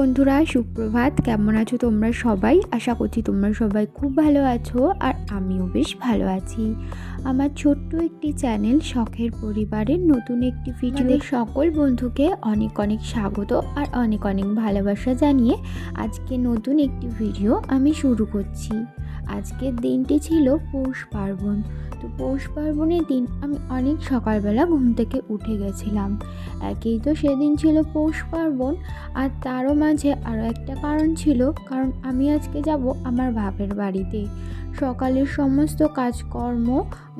বন্ধুরা, সুপ্রভাত। কেমন আছো তোমরা সবাই? আশা করছি তোমরা সবাই খুব ভালো আছো, আর আমিও বেশ ভালো আছি। আমার ছোট্ট একটি চ্যানেল শখের পরিবারের নতুন একটি ভিডিও সকল বন্ধুকে অনেক অনেক স্বাগত আর অনেক অনেক ভালোবাসা জানিয়ে আজকে নতুন একটি ভিডিও আমি শুরু করছি। আজকের দিনটি ছিল পৌষ পার্বণ। তো পৌষ পার্বণের দিন আমি অনেক সকালবেলা ঘুম থেকে উঠে গেছিলাম। একেই তো সেদিন ছিল পৌষ পার্বণ, আর তারও মাঝে আরও একটা কারণ ছিল, কারণ আমি আজকে যাব আমার বাপের বাড়িতে। সকালের সমস্ত কাজকর্ম,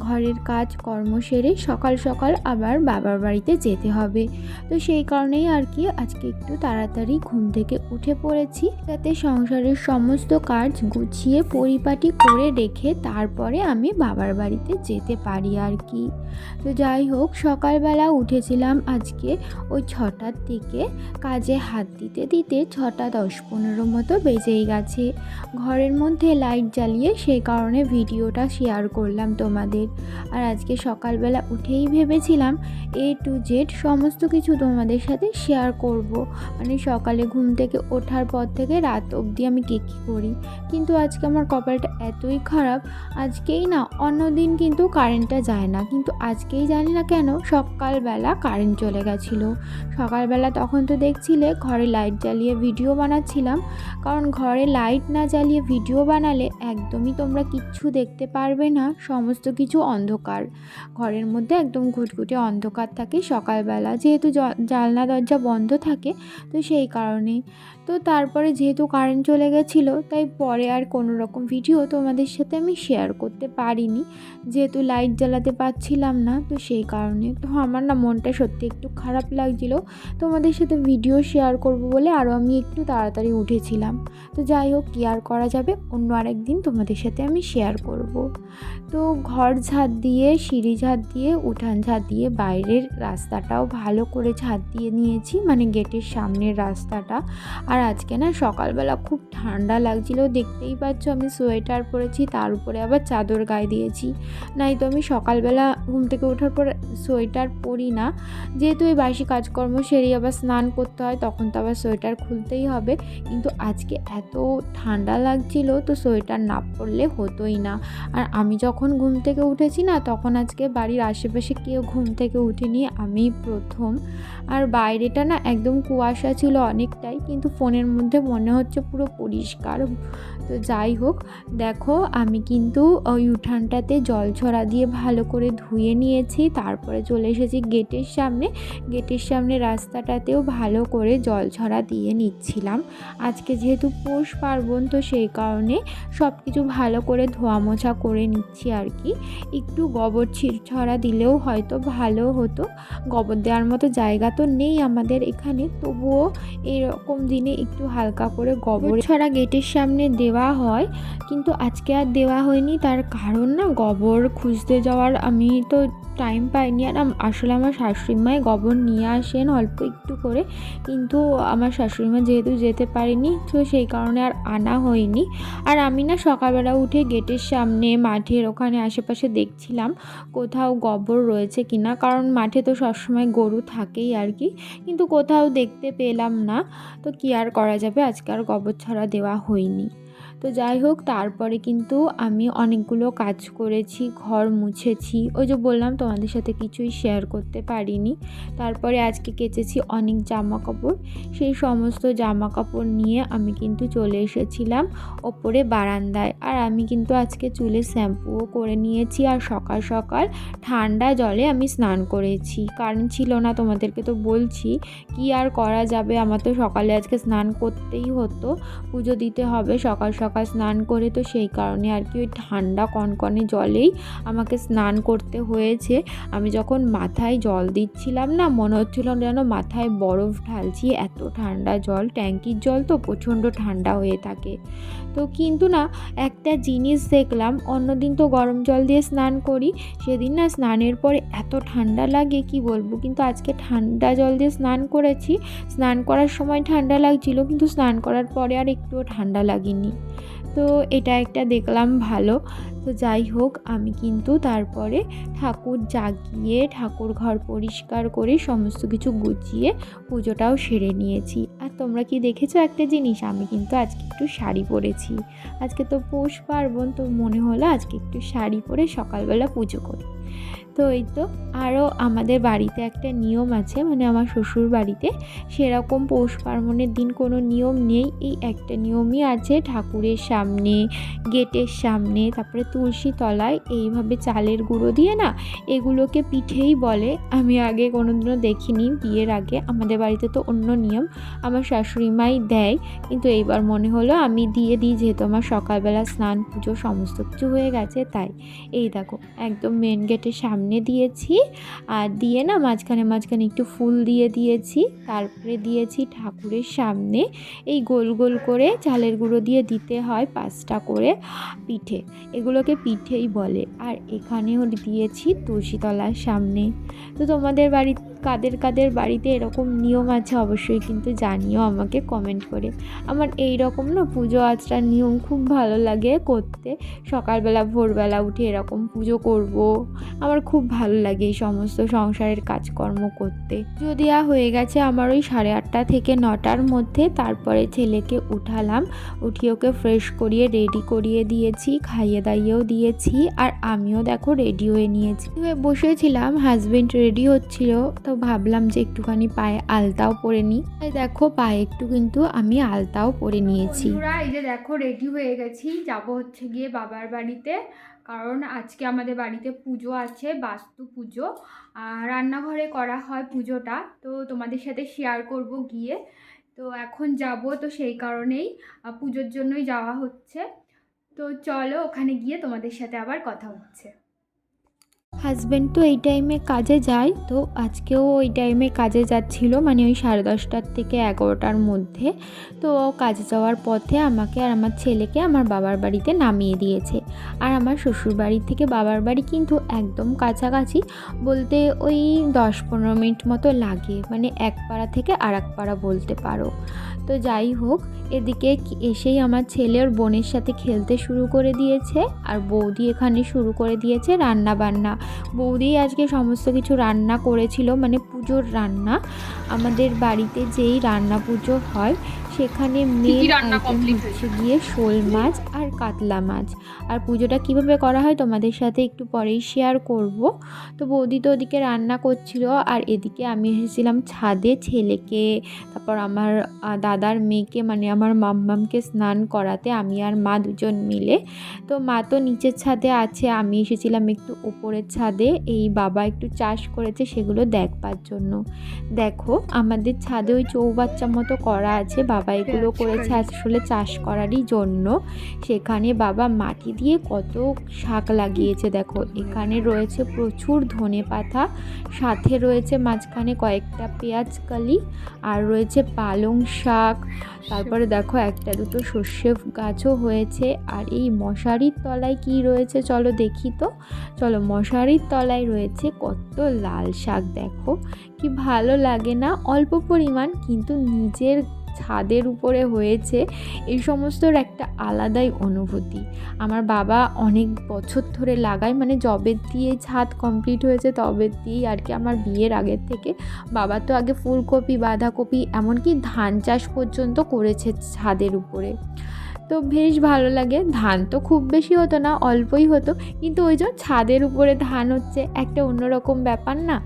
ঘরের কাজকর্ম সেরে সকাল সকাল আবার বাবার বাড়িতে যেতে হবে। তো সেই কারণেই আর কি আজকে একটু তাড়াতাড়ি ঘুম থেকে উঠে পড়েছি, যাতে সংসারের সমস্ত কাজ গুছিয়ে পরিপাটি করে রেখে তারপরে আমি বাবার বাড়িতে যেতে পারি আর কি। তো যাই হোক, সকালবেলা উঠেছিলাম আজকে ওই 6টার দিকে। কাজে হাত দিতে দিতে 6টা 10-15 মতো বেজেই গেছে। ঘরের মধ্যে লাইট জ্বালিয়ে সেই কারণে ভিডিওটা শেয়ার করলাম তোমাদের। আর আজকে সকালবেলা উঠেই ভেবেছিলাম A to Z সমস্ত কিছু তোমাদের সাথে শেয়ার করব। মানে সকালে ঘুম থেকে ওঠার পর থেকে রাত অবধি আমি কী করি। কিন্তু আজকে আমার কপালটা এতই খারাপ, আজকেই না, অন্য দিন কিন্তু কারেন্টটা যায় না, কিন্তু আজকেই জানি না কেন সকালবেলা কারেন্ট চলে গেছিলো। সকালবেলা তখন তো দেখছিলে ঘরে লাইট জ্বালিয়ে ভিডিও বানাচ্ছিলাম, কারণ ঘরে লাইট না জ্বালিয়ে ভিডিও বানালে একদমই তোমরা কিচ্ছু দেখতে পারবে না, সমস্ত কিছু অন্ধকার। ঘরের মধ্যে একদম ঘুটঘুটে অন্ধকার থাকে সকালবেলা, যেহেতু জানলা দরজা বন্ধ থাকে, তো সেই কারণে। তো তারপরে যেহেতু কারেন্ট চলে গেছিলো, তাই পরে আর কোনো রকম ভিডিও তোমাদের সাথে আমি শেয়ার করতে পারিনি, যেহেতু লাইট জ্বালাতে পারছিলাম না। তো সেই কারণে তো আমার না মনটা সত্যি একটু খারাপ লাগছিলো। তোমাদের সাথে ভিডিও শেয়ার করব বলে আরও আমি একটু তাড়াতাড়ি উঠেছিলাম। তো যাই হোক, কি আর করা যাবে, অন্য আরেক দিন তোমাদের সাথে আমি শেয়ার করব। তো ঘর ঝাঁট দিয়ে, সিঁড়ি ঝাঁট দিয়ে, উঠান ঝাঁট দিয়ে, বাইরের রাস্তাটাও ভালো করে ঝাঁট দিয়ে নিয়েছি, মানে গেটের সামনের রাস্তাটা। আর আজকে না সকালবেলা খুব ঠান্ডা লাগছিলো, দেখতেই পাচ্ছ আমি সোয়েটার পরেছি, তার উপরে আবার চাদর গায়ে দিয়েছি। নাই তো আমি সকালবেলা ঘুম থেকে ওঠার পর সোয়েটার পরি না, যেহেতু এই বাসি কাজকর্ম সেরে আবার স্নান করতে হয়, তখন তো আবার সোয়েটার খুলতেই হবে। কিন্তু আজকে এত ঠান্ডা লাগছিল, তো সোয়েটার না পরলে হতোই না। আর আমি যখন ঘুম থেকে উঠেছি না, তখন আজকে বাড়ির আশেপাশে কেউ ঘুম থেকে উঠেনি, আমি প্রথম। আর বাইরেটা না একদম কুয়াশা ছিল অনেকটাই, কিন্তু ফোনের মধ্যে মনে হচ্ছে পুরো পরিষ্কার। তো যাই হোক, দেখো আমি কিন্তু ওই উঠানটাতে জল ছড়া দিয়ে ভালো করে ধুয়ে নিয়েছি, তারপরে চলে এসেছি গেটের সামনে। গেটের সামনে রাস্তাটাতেও ভালো করে জল ছড়া দিয়ে নিচ্ছিলাম। আজকে যেহেতু পৌষ পার্বণ, তো সেই কারণে সব কিছু ভালো করে ধোয়া মোছা করে নিচ্ছি আর কি। একটু গোবর ছড়া দিলেও হয়তো ভালো হতো, গোবর দেওয়ার মতো জায়গা তো নেই আমাদের এখানে, তবুও এরকম দিনে একটু হালকা করে গোবর ছড়া গেটের সামনে দেওয়া হয়। কিন্তু আজকে আর দেওয়া হয়নি, তার কারণ না, গোবর খুঁজতে যাওয়ার আমি তো টাইম পাইনি। আর আসলে আমার শাশুড়িমাই গোবর নিয়ে আসেন অল্প একটু করে, কিন্তু আমার শাশুড়িমা যেহেতু যেতে পারেনি, তো সেই কারণে আর আনা হয়নি। আর আমি না সকালবেলা উঠে গেটের সামনে, মাঠের ওখানে আশেপাশে দেখছিলাম কোথাও গোবর রয়েছে কিনা, কারণ মাঠে তো সবসময় গরু থাকেই আর কি, কিন্তু কোথাও দেখতে পেলাম না। তো কি আর করা যাবে, আজকে আর গোবর ছড়া দেওয়া হয়নি। তো যাই হোক, তারপরে কিন্তু আমি অনেকগুলো কাজ করেছি, ঘর মুছেছি, ওই যে বললাম তোমাদের সাথে কিছুই শেয়ার করতে পারিনি। তারপরে আজকে কেচেছি অনেক জামা কাপড়, সেই সমস্ত জামা কাপড় নিয়ে আমি কিন্তু চলে এসেছিলাম ওপরে বারান্দায়। আর আমি কিন্তু আজকে চুলে শ্যাম্পুও করে নিয়েছি, আর সকাল সকাল ঠান্ডা জলে আমি স্নান করেছি, কারণ ছিল না, তোমাদেরকে তো বলছি। কি আর করা যাবে, আমার তো সকালে আজকে স্নান করতেই হতো, পুজো দিতে হবে সকাল সকাল স্নান করে। তো সেই কারণে আর কি ওই ঠান্ডা কনকনে জলেই আমাকে স্নান করতে হয়েছে। আমি যখন মাথায় জল দিচ্ছিলাম না, মনে হচ্ছিল যেন মাথায় বরফ ঢালছি, এত ঠান্ডা জল। ট্যাঙ্কির জল তো প্রচণ্ড ঠান্ডা হয়ে থাকে। তো কিন্তু না, একটা জিনিস দেখলাম, অন্যদিন তো গরম জল দিয়ে স্নান করি, সেদিন না স্নানের পরে এত ঠান্ডা লাগে কি বলবো, কিন্তু আজকে ঠান্ডা জল দিয়ে স্নান করেছি। স্নান করার সময় ঠান্ডা লাগছিল, কিন্তু স্নান করার পরে আর একটুও ঠান্ডা লাগেনি। তো এটা একটা দেখলাম ভালো। তো যাই হোক, আমি কিন্তু তারপরে ঠাকুর জাগিয়ে, ঠাকুর ঘর পরিষ্কার করে, সমস্ত কিছু গুছিয়ে পুজোটাও সেরে নিয়েছি। আর তোমরা কি দেখেছো একটা জিনিস, আমি কিন্তু আজকে একটু শাড়ি পরেছি। আজকে তো পৌষ পার্বণ, তো মনে হলো আজকে একটু শাড়ি পরে সকালবেলা পুজো করি। তো এই তো আরও আমাদের বাড়িতে একটা নিয়ম আছে, মানে আমার শ্বশুর বাড়িতে সেরকম পৌষ পার্বণের দিন কোনো নিয়ম নেই, এই একটা নিয়মই আছে, ঠাকুরের সামনে, গেটের সামনে, তারপরে তুলসী তলায় এইভাবে চালের গুঁড়ো দিয়ে না, এগুলোকে পিঠেই বলে। আমি আগে কোনোদিনও দেখিনি, বিয়ের আগে আমাদের বাড়িতে তো অন্য নিয়ম, আমার শাশুড়ি মাই দেয়, কিন্তু এইবার মনে হলো আমি দিয়ে দিই, যেহেতু আমার সকালবেলা স্নান পুজো সমস্ত কিছু হয়ে গেছে। তাই এই দেখো একদম মেন গেটের সামনে দিয়েছি, আর দিয়ে না মাঝখানে মাঝখানে একটু ফুল দিয়ে দিয়েছি, তারপরে দিয়েছি ঠাকুরের সামনে এই গোল গোল করে চালের গুঁড়ো দিয়ে দিতে হয় 5টা করে পিঠে, এগুলোকে পিঠেই বলে। আর এখানেও দিয়েছি তুলসীতলার সামনে। তো তোমাদের বাড়ি কাদের কাদের বাড়িতে এরকম নিয়ম আছে অবশ্যই কিন্তু জানিও আমাকে কমেন্ট করে। আমার এই রকম না পুজো আচরার নিয়ম খুব ভালো লাগে করতে, সকালবেলা ভোরবেলা উঠে এরকম পুজো করব, আমার খুব ভালো লাগে এই সমস্ত সংসারের কাজকর্ম করতে। যদিও হয়ে গেছে আমার ওই 8:30 থেকে 9টার মধ্যে, তারপরে ছেলেকে উঠালাম, উঠিয়ে ওকে ফ্রেশ করিয়ে রেডি করিয়ে দিয়েছি, খাইয়ে দাইয়েও দিয়েছি, আর আমিও দেখো রেডি হয়ে নিয়েছি, বসেছিলাম, হাজবেন্ড রেডি হচ্ছিল, তো ভাবলাম যে একটুখানি পায়ে আলতাও পরে নিই, তাই দেখো পায়ে একটু কিন্তু আমি আলতাও পরে নিয়েছি। এই যে দেখো রেডি হয়ে গেছি, যাব হচ্ছে গিয়ে বাবার বাড়িতে, কারণ আজকে আমাদের বাড়িতে পুজো আছে, বাস্তু পুজো, রান্নাঘরে করা হয় পুজোটা, তো তোমাদের সাথে শেয়ার করব গিয়ে। তো এখন যাব, তো সেই কারণেই পুজোর জন্যই যাওয়া হচ্ছে। তো চলো ওখানে গিয়ে তোমাদের সাথে আবার কথা হচ্ছে। হাজব্যান্ড তো এই টাইমে কাজে যায়, তো আজকেও ওই টাইমে কাজে যাচ্ছিল, মানে ওই 10:30 থেকে 11টার মধ্যে। তো কাজে যাওয়ার পথে আমাকে আর আমার ছেলেকে আমার বাবার বাড়িতে নামিয়ে দিয়েছে। আর আমার শ্বশুর বাড়ি থেকে বাবার বাড়ি কিন্তু একদম কাছাকাছি, বলতে ওই 10-15 মিনিট মতো লাগে, মানে এক পাড়া থেকে আর এক পাড়া বলতে পারো। তো যাই হোক, এদিকে এসেই আমার ছেলে ওর বোনের সাথে খেলতে শুরু করে দিয়েছে, আর বৌদি এখানে শুরু করে দিয়েছে রান্না বান্না। বৌদি আজকে সমস্ত কিছু রান্না করেছিল, মানে পুজোর রান্না, আমাদের বাড়িতে যেই রান্না পুজো হয় সেখানে মেন আইটেম হচ্ছে গিয়ে শোল মাছ আর কাতলা মাছ। আর পুজোটা কিভাবে করা হয় তোমাদের সাথে একটু পরেই শেয়ার করব। তো বৌদি তো ওদিকে রান্না করছিল, আর এদিকে আমি এসেছিলাম ছাদে ছেলেকে, তারপর আমার দাদার মেয়েকে, মানে আমার মাম্মামকে স্নান করাতে, আমি আর মা দুজন মিলে। তো মা তো নিচের ছাদে আছে, আমি এসেছিলাম একটু উপরের ছাদে, এই বাবা একটু চাষ করেছে সেগুলো দেখবার জন্য। দেখো আমাদের ছাদে ওই চৌবাচ্চা মতো করা আছে, বাবা এগুলো করেছে আসলে চাষ করারই জন্য। সেখানে বাবা মাটি দিয়ে কত শাক লাগিয়েছে, দেখো এখানে রয়েছে প্রচুর ধনেপাতা, সাথে রয়েছে মাঝখানে কয়েকটা পেঁয়াজ কালি, আর রয়েছে পালং শাক, তারপরে দেখো একটা দুটো সর্ষে গাছও হয়েছে। আর এই মশারির তলায় কি রয়েছে চলো দেখি, তো চলো, মশারির তলায় রয়েছে কত লাল শাক, দেখো কি ভালো লাগে না, অল্প পরিমাণ কিন্তু নিজের ছাদের উপরে হয়েছে, এই সমস্তর একটা আলাদাই অনুভূতি। আমার বাবা অনেক বছর ধরে লাগায়, মানে যবে দিয়ে ছাদ কমপ্লিট হয়েছে তবে দিয়েই আর কি, আমার বিয়ের আগের থেকে। বাবা তো আগে ফুলকপি, বাঁধাকপি, এমনকি ধান চাষ পর্যন্ত করেছে ছাদের উপরে। তো বেশ ভালো লাগে, ধান তো খুব বেশি হতো না, অল্পই হতো, কিন্তু ওই যে ছাদের উপরে ধান হচ্ছে একটা অন্যরকম ব্যাপার না।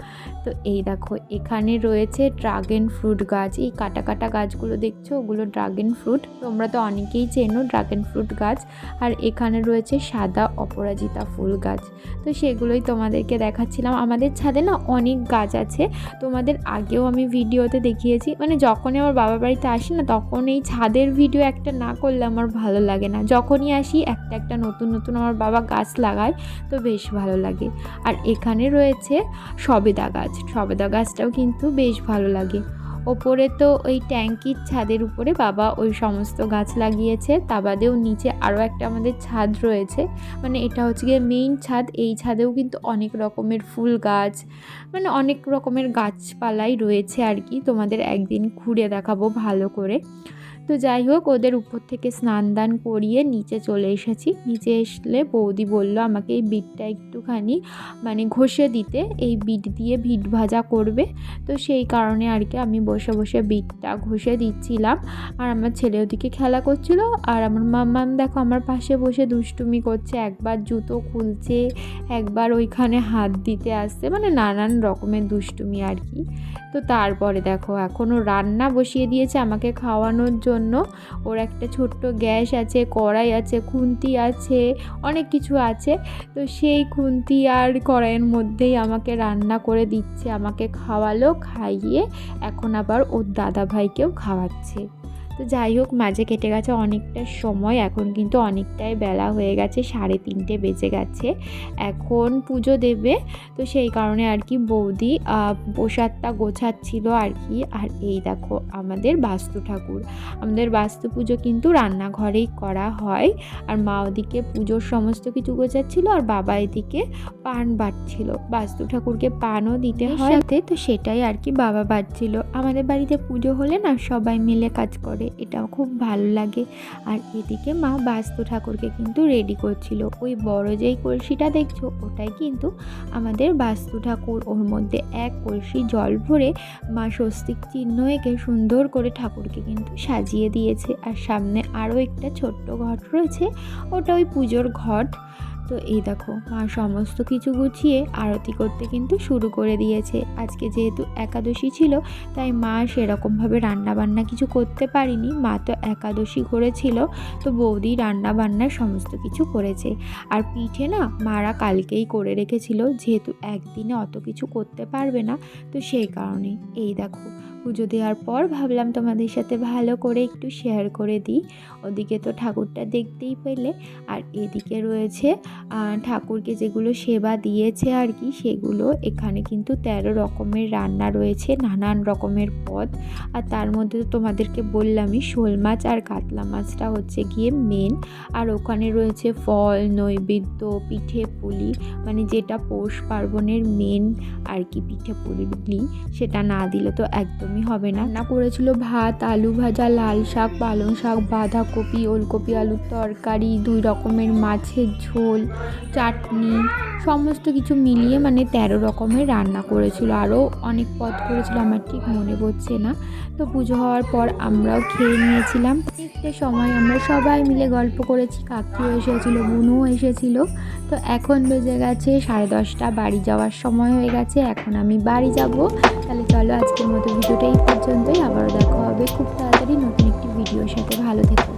তো এই দেখো এখানে রয়েছে ড্রাগন ফ্রুট গাছ, এই কাটা কাটা গাছগুলো দেখছো ওগুলো ড্রাগন ফ্রুট, তোমরা তো অনেকেই চেনো ড্রাগন ফ্রুট গাছ। আর এখানে রয়েছে সাদা অপরাজিতা ফুল গাছ, তো সেগুলোই তোমাদেরকে দেখাচ্ছিলাম। আমাদের ছাদে না অনেক গাছ আছে, তোমাদের আগেও আমি ভিডিওতে দেখিয়েছি, মানে যখনই আমার বাবার বাড়িতে আসি না, তখন এই ছাদের ভিডিও একটা না করলে আমার ভালো লাগে না, যখনই আসি একটা একটা নতুন নতুন আমার বাবা গাছ লাগায়, তো বেশ ভালো লাগে। আর এখানে রয়েছে সবেদা গাছ, সবেদা গাছটাও কিন্তু বেশ ভালো লাগে। ওপরে তো ওই ট্যাঙ্কির ছাদের উপরে বাবা ওই সমস্ত গাছ লাগিয়েছে, তা বাদেও নিচে আরও একটা আমাদের ছাদ রয়েছে, মানে এটা হচ্ছে গিয়ে মেইন ছাদ, এই ছাদেও কিন্তু অনেক রকমের ফুল গাছ, মানে অনেক রকমের গাছপালাই রয়েছে আর কি, তোমাদের একদিন ঘুরে দেখাবো ভালো করে। তো যাই হোক, ওদের উপর থেকে স্নান দান করিয়ে নিচে চলে এসেছি। নিচে আসলে বৌদি বলল আমাকে এই বিটটা একটুখানি মানে ঘষে দিতে, এই বিট দিয়ে ভিট ভাজা করবে। তো সেই কারণে আর কি আমি বসে বসে বিটটা ঘষে দিচ্ছিলাম, আর আমার ছেলে ওদিকে খেলা করছিল, আর আমার মাম্মাম দেখো আমার পাশে বসে দুষ্টুমি করছে, একবার জুতো খুলছে, একবার ওইখানে হাত দিতে আসছে, মানে নানান রকমের দুষ্টুমি আর কি। তো তারপরে দেখো এখনও রান্না বসিয়ে দিয়েছে আমাকে খাওয়ানোর জন্য। ওর একটা ছোট্ট গ্যাস আছে, কড়াই আছে, খুন্তি আছে, অনেক কিছু আছে। তো সেই খুন্তি আর কড়াইয়ের মধ্যেই আমাকে রান্না করে দিচ্ছে, আমাকে খাওয়ালো, খাইয়ে এখন আবার ওর দাদা ভাইকেও খাওয়াচ্ছে। তো যাই হোক, মাঝে কেটে গেছে অনেকটা সময়, এখন কিন্তু অনেকটাই বেলা হয়ে গেছে, 3:30 বেজে গেছে, এখন পুজো দেবে। তো সেই কারণে আর কি বৌদি প্রসাদটা গোছাচ্ছিল আর কি। আর এই দেখো আমাদের বাস্তু ঠাকুর, আমাদের বাস্তু পুজো কিন্তু রান্নাঘরেই করা হয়। আর মা ওদিকে পুজোর সমস্ত কিছু গোছাচ্ছিল, আর বাবা এদিকে পান বাটছিল, বাস্তু ঠাকুরকে পানও দিতে হয় সাথে, তো সেটাই আর কি বাবা বাটছিল। আমাদের বাড়িতে পুজো হলে না সবাই মিলে কাজ করে, এটাও খুব ভালো লাগে। আর এদিকে মা বাস্তু ঠাকুরকে কিন্তু রেডি করছিল। ওই বড় যেই কলসিটা দেখছো ওটাই কিন্তু আমাদের বাস্তু ঠাকুর, ওর মধ্যে এক কলসি জল ভরে মা স্বস্তিক চিহ্ন এঁকে সুন্দর করে ঠাকুরকে কিন্তু সাজিয়ে দিয়েছে। আর সামনে আরও একটা ছোট্ট ঘট রয়েছে, ওটা ওই পুজোর ঘট। তো এই দেখো মা সমস্ত কিছু গুছিয়ে আরতি করতে কিন্তু শুরু করে দিয়েছে। আজকে যেহেতু একাদশী ছিল, তাই মা সেরকমভাবে রান্নাবান্না কিছু করতে পারিনি, মা তো একাদশী করেছিল। তো বৌদি রান্নাবান্নার সমস্ত কিছু করেছে। আর পিঠে না মারা কালকেই করে রেখেছিল, যেহেতু একদিনে অত কিছু করতে পারবে না, তো সেই কারণে এই দেখো পুজো দেওয়ার পর ভাবলাম তোমাদের সাথে ভালো করে একটু শেয়ার করে দিই। ওদিকে তো ঠাকুরটা দেখতেই পেলে, আর এদিকে রয়েছে ঠাকুরকে যেগুলো সেবা দিয়েছে আর কি, সেগুলো। এখানে কিন্তু 13 রকমের রান্না রয়েছে, নানান রকমের পদ। আর তার মধ্যে তো তোমাদেরকে বললামই শোল মাছ আর কাতলা মাছটা হচ্ছে গিয়ে মেন। আর ওখানে রয়েছে ফল, নৈবেদ্য, পিঠে পুলি, মানে যেটা পৌষ পার্বণের মেন আর কি, পিঠে পুলি, সেটা না দিলে তো একদমই হবে না। রান্না করেছিল ভাত, আলু ভাজা, লাল শাক, পালং শাক, বাঁধাকপি, ওলকপি আলুর তরকারি, 2 রকমের মাছের ঝোল, চাটনি, সমস্ত কিছু মিলিয়ে মানে 13 রকমের রান্না করেছিল। আরও অনেক পদ করেছিল, আমার ঠিক মনে পড়ছে না। তো পুজো হওয়ার পর আমরাও খেয়ে নিয়েছিলাম। একটা সময় আমরা সবাই মিলে গল্প করেছি, কাকিও এসেছিলো, বুনুও এসেছিলো। তো এখন বেজে গেছে 10:30, বাড়ি যাওয়ার সময় হয়ে গেছে, এখন আমি বাড়ি যাব। তাহলে চলো আজকের মতো ভিডিওটা এই পর্যন্তই, আবারও দেখা হবে খুব তাড়াতাড়ি নতুন একটি ভিডিওর সাথে। ভালো থেকো।